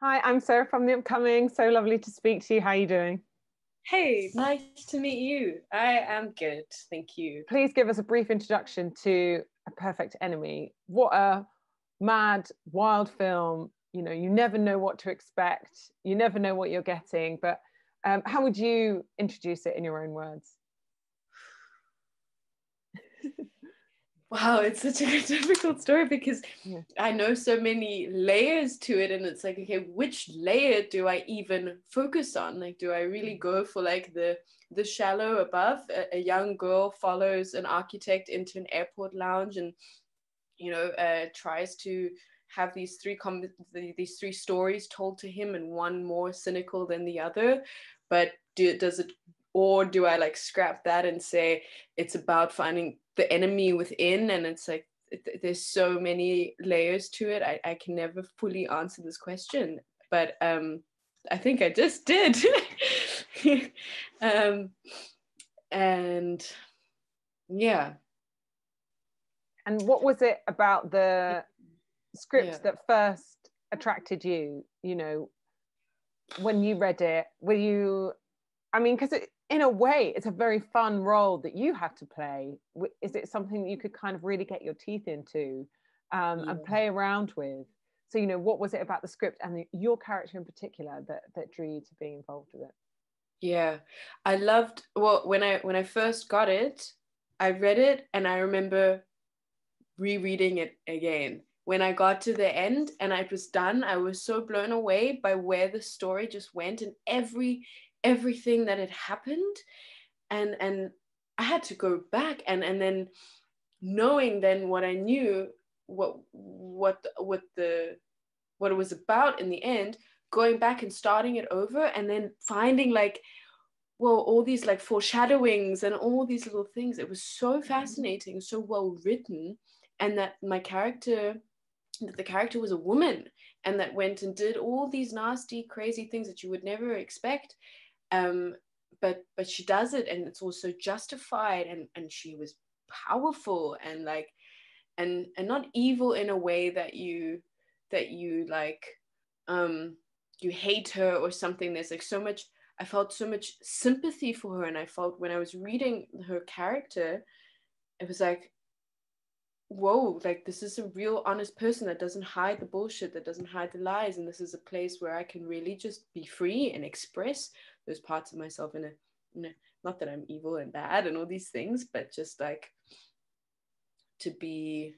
Hi, I'm Sarah from The Upcoming. So lovely to speak to you. How are you doing? Hey, nice to meet you. I am good, thank you. Please give us a brief introduction to A Perfect Enemy. What a mad, wild film. You know, you never know what to expect. You never know what you're getting. But how would you introduce it in your own words? Wow, it's such a difficult story because Yeah. I know so many layers to it, and it's like, okay, which layer do I even focus on? Like, do I really go for like the shallow above? A young girl follows an architect into an airport lounge, and tries to have these three stories told to him, and one more cynical than the other. But does it, or do I like scrap that and say it's about finding the enemy within? And it's like there's so many layers to it. I can never fully answer this question, but I think I just did. um, and yeah. And what was it about the Yeah. script that first attracted you? You know, when you read it, were you, I mean, because in a way, it's a very fun role that you have to play. Is it something that you could kind of really get your teeth into and play around with? So, you know, what was it about the script and your character in particular that drew you to being involved with it? Yeah, I loved, well, when I first got it, I read it and I remember rereading it again. When I got to the end and it was done, I was so blown away by where the story just went and everything that had happened. And I had to go back and then knowing then what I knew, what it was about in the end, going back and starting it over and then finding like, well, all these like foreshadowings and all these little things. It was so fascinating, so well written. And that the character was a woman, and that went and did all these nasty crazy things that you would never expect. um but she does it, and it's also justified, and she was powerful and like, and not evil in a way that you like, um you hate her or something. There's like so much, I felt so much sympathy for her, and I felt when I was reading her character, it was like, whoa, like this is a real honest person that doesn't hide the bullshit, that doesn't hide the lies, and this is a place where I can really just be free and express those parts of myself in a not that I'm evil and bad and all these things, but just like to be,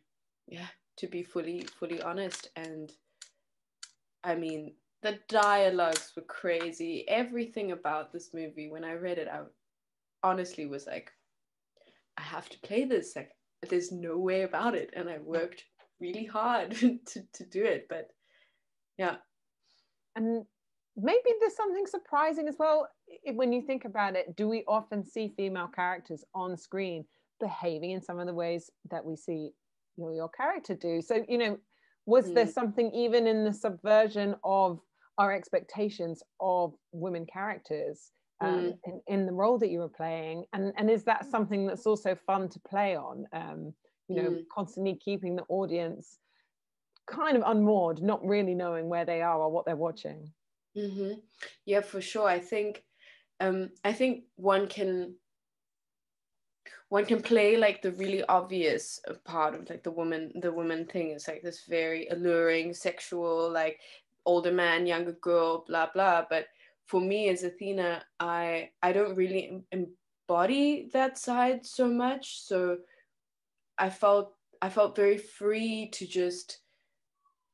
yeah, to be fully honest. And I mean, the dialogues were crazy. Everything about this movie, when I read it, I honestly was like, I have to play this. Like, there's no way about it. And I worked really hard to do it. But yeah. And maybe there's something surprising as well when you think about it. Do we often see female characters on screen behaving in some of the ways that we see your character do? So, you know, was there something even in the subversion of our expectations of women characters in the role that you were playing? And is that something that's also fun to play on? You know, constantly keeping the audience kind of unmoored, not really knowing where they are or what they're watching. Yeah, for sure. I think one can play like the really obvious part of like the woman thing. It's like this very alluring sexual, like older man, younger girl, blah blah. But for me as Athena, I don't really embody that side so much. So I felt very free to just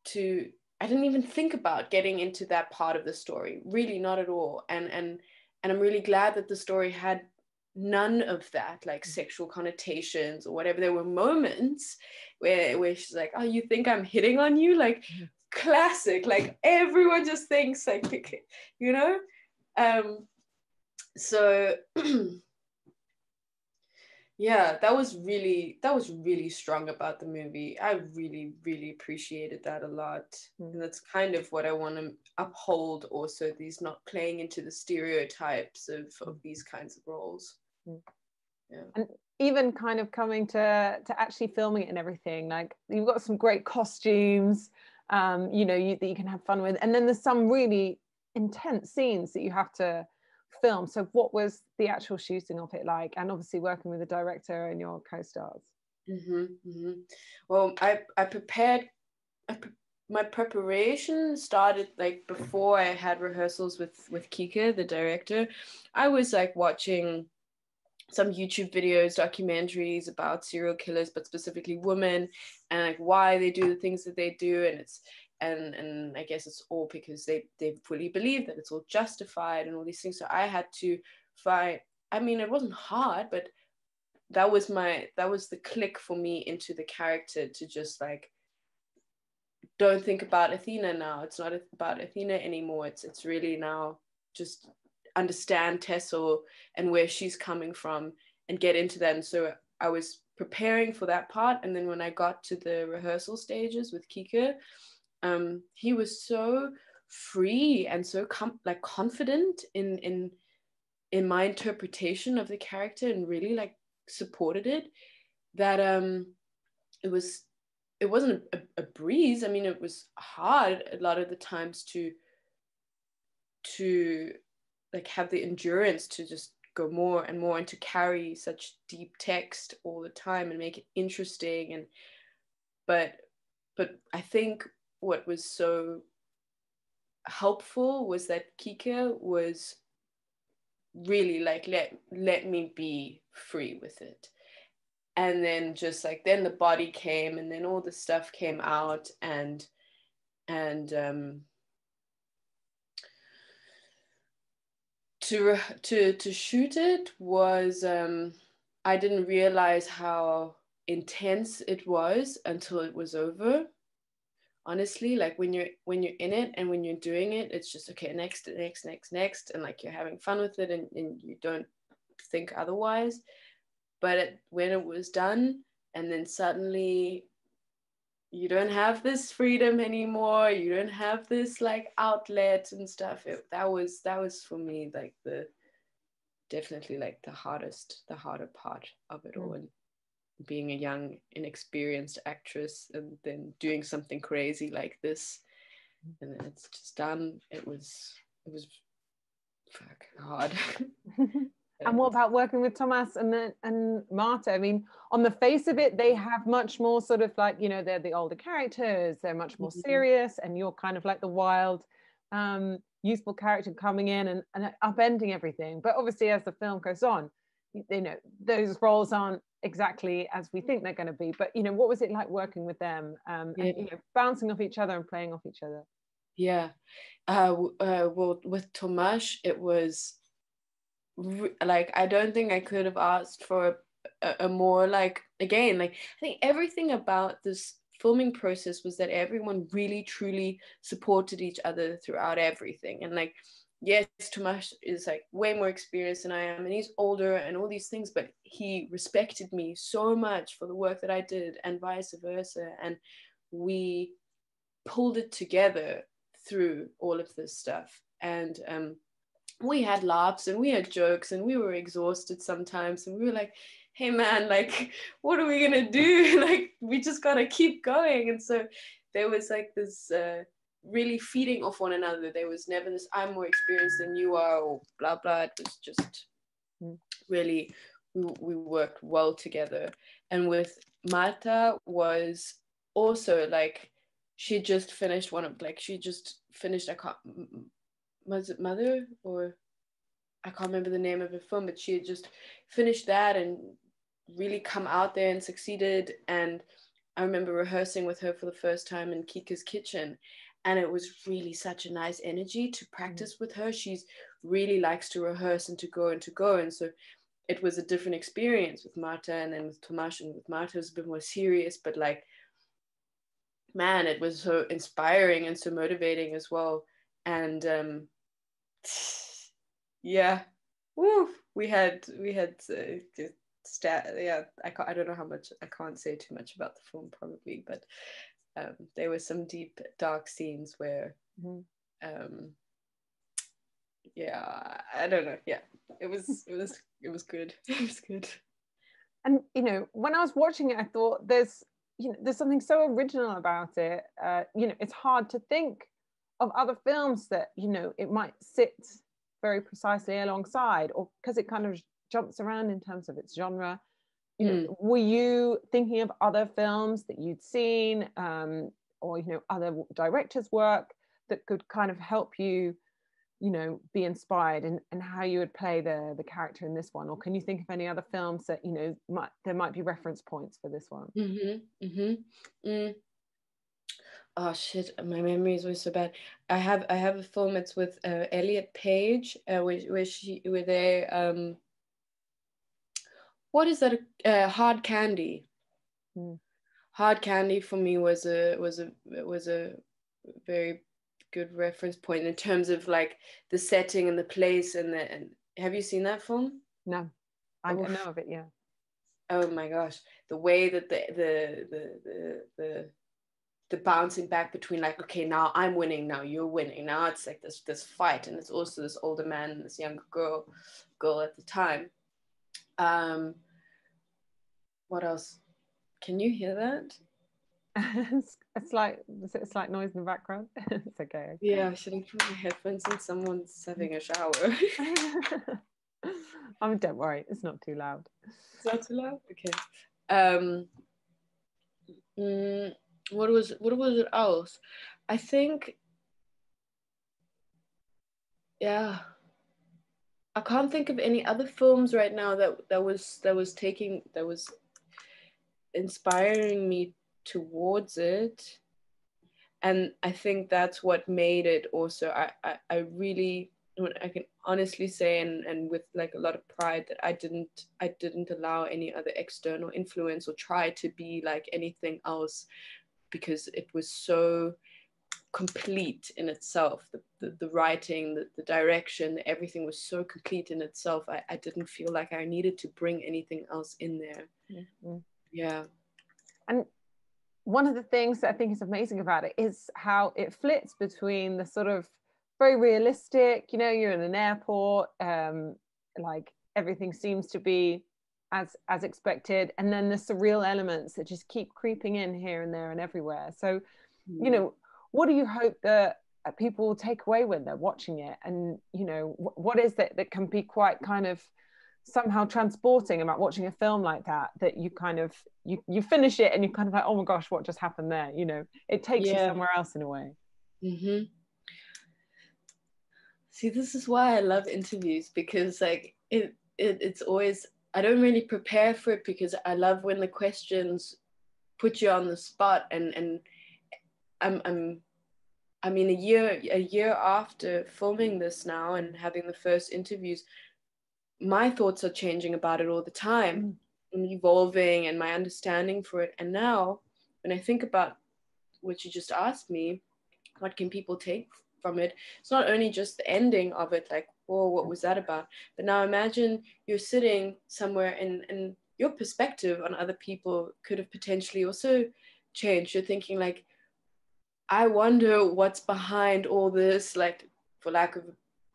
to I didn't even think about getting into that part of the story, really not at all. And I'm really glad that the story had none of that, like sexual connotations or whatever. There were moments where she's like, oh, you think I'm hitting on you? Like, classic, like everyone just thinks like, you know. So yeah, that was really strong about the movie. I really appreciated that a lot. And that's kind of what I want to uphold also, these not playing into the stereotypes of these kinds of roles. Yeah. And even kind of coming to actually filming it and everything, like you've got some great costumes, you know, that you can have fun with, and then there's some really intense scenes that you have to film. So what was the actual shooting of it like, and obviously working with the director and your co-stars? Well, I prepared. My preparation started like before I had rehearsals with Kika, the director. I was like watching some YouTube videos, documentaries about serial killers, but specifically women, and like why they do the things that they do. And it's and I guess it's all because they fully believe that it's all justified and all these things. So I had to find, I mean, it wasn't hard, but that was the click for me into the character, to just like, don't think about Athena now. It's not about Athena anymore. It's really now just understand Tessel and where she's coming from and get into that. And so I was preparing for that part. And then when I got to the rehearsal stages with Kika, he was so free and so like confident in my interpretation of the character, and really like supported it, that it wasn't a breeze. I mean, it was hard a lot of the times to like have the endurance to just go more and more, and to carry such deep text all the time and make it interesting. And but I think what was so helpful was that Kika was really like, let me be free with it. And then just like, then the body came, and then all the stuff came out, and to shoot it was, I didn't realize how intense it was until it was over. Honestly, like when you're in it and when you're doing it, it's just okay, next, and like you're having fun with it, and you don't think otherwise. But when it was done, and then suddenly you don't have this freedom anymore, you don't have this like outlet and stuff, that was for me like definitely like the harder part of it all. And being a young inexperienced actress and then doing something crazy like this, and then it's just done, it was fucking hard. And what about working with Thomas and Marta? I mean, on the face of it, they have much more sort of like, you know, they're the older characters, they're much more serious, and you're kind of like the wild, youthful character coming in and upending everything. But obviously, as the film goes on, you know, those roles aren't exactly as we think they're going to be. But, you know, what was it like working with them, and, you know, bouncing off each other and playing off each other? Yeah. Well, with Tomasz, it was like, I don't think I could have asked for a more like, again, like I think everything about this filming process was that everyone really truly supported each other throughout everything. And like, yes, Tomasz is like way more experienced than I am, and he's older and all these things, but he respected me so much for the work that I did, and vice versa. And we pulled it together through all of this stuff. And we had laughs and we had jokes, and we were exhausted sometimes, and we were like, hey man, like what are we gonna do? Like we just gotta keep going. And so there was like this really feeding off one another. There was never this I'm more experienced than you are, or blah blah. It was just really, we worked well together. And with Marta was also like, she just finished I can't, was it Mother, or I can't remember the name of the film, but she had just finished that and really come out there and succeeded. And I remember rehearsing with her for the first time in Kika's kitchen, and it was really such a nice energy to practice with her. She's really likes to rehearse and to go. And so it was a different experience with Marta, and then with Tomasz. And with Marta it was a bit more serious, but like, man, it was so inspiring and so motivating as well. And yeah, woo, we had yeah, I don't know how much, I can't say too much about the film probably, but there were some deep dark scenes where yeah, I don't know, yeah, it was good. It was good. And you know, when I was watching it, I thought there's, there's something so original about it. It's hard to think of other films that it might sit very precisely alongside, or because it kind of jumps around in terms of its genre. Were you thinking of other films that you'd seen, or other directors' work that could kind of help you be inspired in how you would play the character in this one? Or can you think of any other films that there might be reference points for this one? Oh shit, my memory is always so bad. I have a film. It's with Elliot Page, where they what is that? Hard Candy. Hard Candy for me was a very good reference point in terms of like the setting and the place and have you seen that film? No, I know of it. Yeah. Oh my gosh, the way that the bouncing back between like, okay, now I'm winning, now you're winning, now it's like this fight, and it's also this older man and this younger girl at the time. What else? Can you hear that? It's like noise in the background. It's okay. Yeah, I shouldn't put my headphones in. Someone's having a shower. Don't worry, it's not too loud. It's not too loud? Okay. What was it else? I think, yeah, I can't think of any other films right now that was inspiring me towards it. And I think that's what made it also. I really, I can honestly say, and with like a lot of pride, that I didn't allow any other external influence or try to be like anything else, because it was so complete in itself. The writing, the direction, everything was so complete in itself. I didn't feel like I needed to bring anything else in there. Mm-hmm. Yeah. And one of the things that I think is amazing about it is how it flits between the sort of very realistic, you're in an airport, like everything seems to be as expected, and then the surreal elements that just keep creeping in here and there and everywhere. So, what do you hope that people will take away when they're watching it? And, what is that can be quite kind of somehow transporting about watching a film like that you kind of you finish it and you're kind of like, oh my gosh, what just happened there? It takes you somewhere else in a way. Mm-hmm. See, this is why I love interviews, because like it's always, I don't really prepare for it, because I love when the questions put you on the spot. And I mean, a year after filming this now and having the first interviews, my thoughts are changing about it all the time and evolving, and my understanding for it. And now when I think about what you just asked me, what can people take from it? It's not only just the ending of it, like, whoa, what was that about? But now imagine you're sitting somewhere and your perspective on other people could have potentially also changed. You're thinking like, I wonder what's behind all this, like, for lack of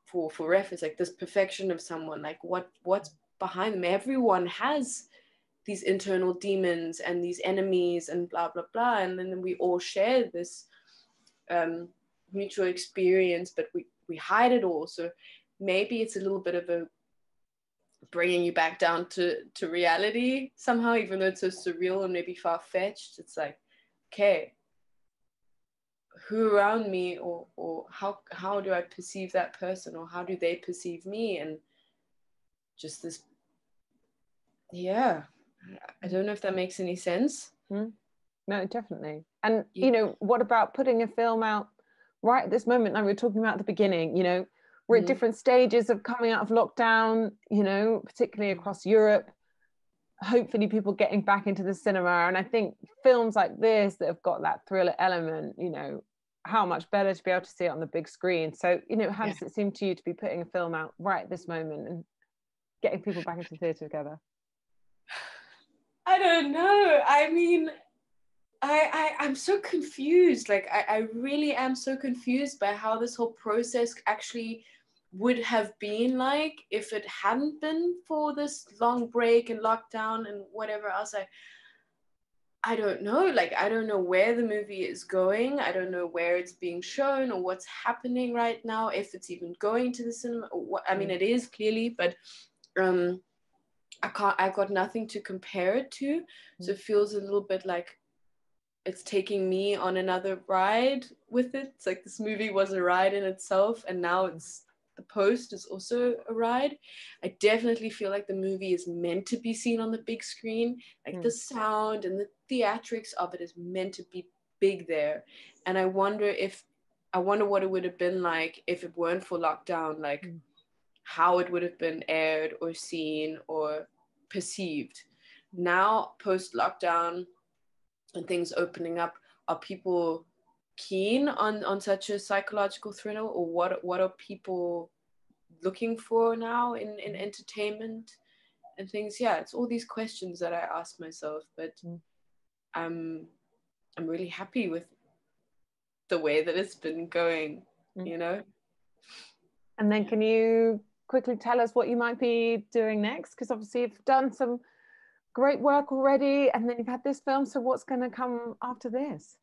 for reference, like this perfection of someone, like what's behind them. Everyone has these internal demons and these enemies and blah blah blah, and then we all share this mutual experience, but we hide it all. So maybe it's a little bit of a bringing you back down to reality somehow, even though it's so surreal and maybe far-fetched. It's like, okay, who around me, or how do I perceive that person, or how do they perceive me? And just this, yeah, I don't know if that makes any sense. No, definitely. And what about putting a film out right at this moment, like we were talking about at the beginning? We're at different stages of coming out of lockdown, particularly across Europe. Hopefully people getting back into the cinema, and I think films like this that have got that thriller element, how much better to be able to see it on the big screen. So how does it seem to you to be putting a film out right at this moment and getting people back into the theatre together? I don't know. I mean, I'm so confused. Like I really am so confused by how this whole process actually would have been like if it hadn't been for this long break and lockdown and whatever else. I don't know. Like, I don't know where the movie is going. I don't know where it's being shown or what's happening right now, if it's even going to the cinema or what. I mean, it is clearly, but I've got nothing to compare it to. So it feels a little bit like it's taking me on another ride with it. It's like this movie was a ride in itself, and now it's the post is also a ride. I definitely feel like the movie is meant to be seen on the big screen. Like the sound and the theatrics of it is meant to be big there. And I wonder what it would have been like if it weren't for lockdown, like how it would have been aired or seen or perceived. Now, post lockdown and things opening up, are people keen on such a psychological thriller, or what are people looking for now in entertainment and things? Yeah, it's all these questions that I ask myself, but I'm really happy with the way that it's been going, you know. And then can you quickly tell us what you might be doing next? Because obviously you've done some great work already, and then you've had this film, so what's going to come after this?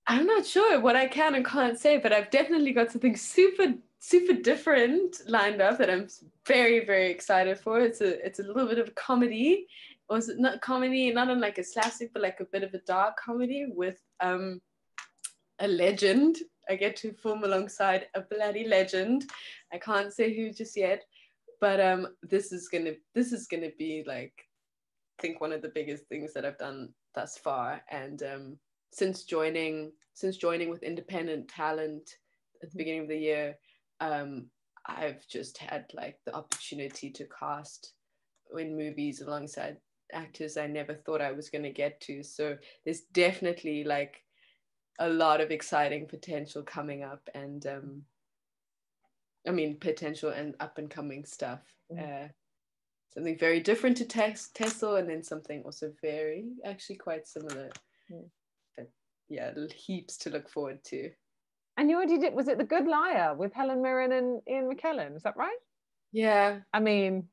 I'm not sure what I can and can't say, but I've definitely got something super different lined up that I'm very, very excited for. It's a little bit of a comedy, or is it not comedy, not on like a slapstick, but like a bit of a dark comedy with a legend. I get to film alongside a bloody legend. I can't say who just yet, but this is gonna be like, I think, one of the biggest things that I've done thus far. And since joining with independent talent at the beginning of the year, I've just had like the opportunity to cast in movies alongside actors I never thought I was going to get to. So there's definitely like a lot of exciting potential coming up, and I mean potential and up and coming stuff. Something very different to Tessel, and then something also very actually quite similar. But yeah, heaps to look forward to. And you already did, was it The Good Liar with Helen Mirren and Ian McKellen? Is that right? Yeah. I mean,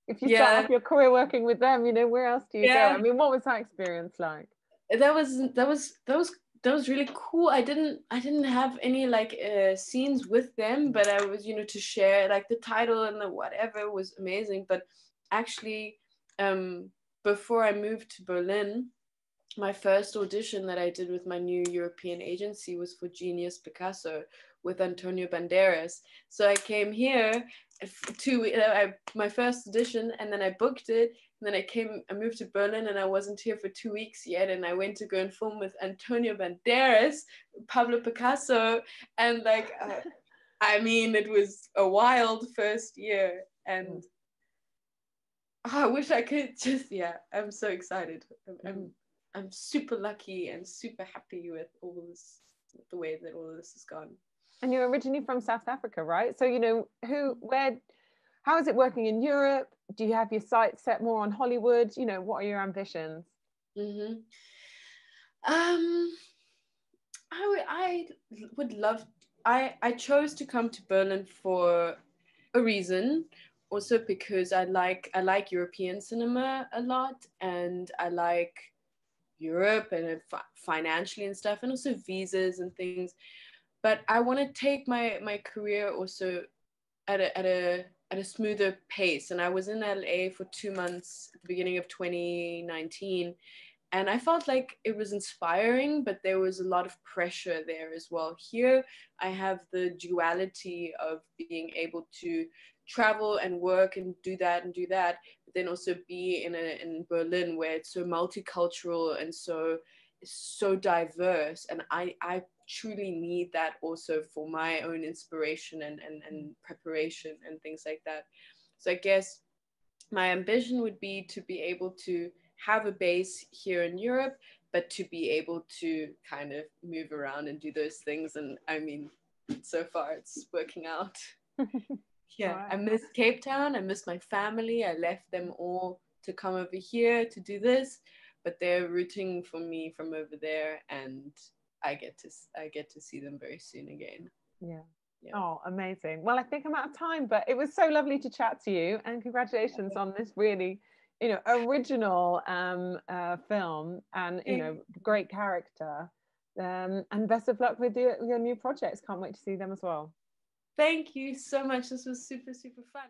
if you start off your career working with them, you know, where else do you go? I mean, what was that experience like? That was really cool. I didn't have any like scenes with them, but I was, you know, to share like the title and the whatever was amazing. But actually, before I moved to Berlin, my first audition that I did with my new European agency was for Genius Picasso with Antonio Banderas. So I came here my first audition, and then I booked it, and then I moved to Berlin, and I wasn't here for 2 weeks yet, and I went to go and film with Antonio Banderas, Pablo Picasso, and like, I mean, it was a wild first year, and I wish I could just, I'm so excited. I'm super lucky and super happy with all this, the way that all of this has gone. And you're originally from South Africa, right? So, you know, how is it working in Europe? Do you have your sights set more on Hollywood? You know, what are your ambitions? I would love, I chose to come to Berlin for a reason, also because I like European cinema a lot, and I like Europe and financially and stuff, and also visas and things. But I want to take my career also at a smoother pace. And I was in LA for 2 months at the beginning of 2019, and I felt like it was inspiring, but there was a lot of pressure there as well. Here I have the duality of being able to travel and work and do that, but then also be in Berlin, where it's so multicultural and so diverse. And I truly need that also for my own inspiration and preparation and things like that. So I guess my ambition would be to be able to have a base here in Europe, but to be able to kind of move around and do those things. And I mean, so far it's working out. Right. I miss Cape Town. I miss my family. I left them all to come over here to do this, but they're rooting for me from over there, and I get to see them very soon again. Yeah. Oh, amazing. Well, I think I'm out of time, but it was so lovely to chat to you, and congratulations on this really, you know, original film, and you know, great character. And best of luck with your new projects. Can't wait to see them as well. Thank you so much. This was super, super fun.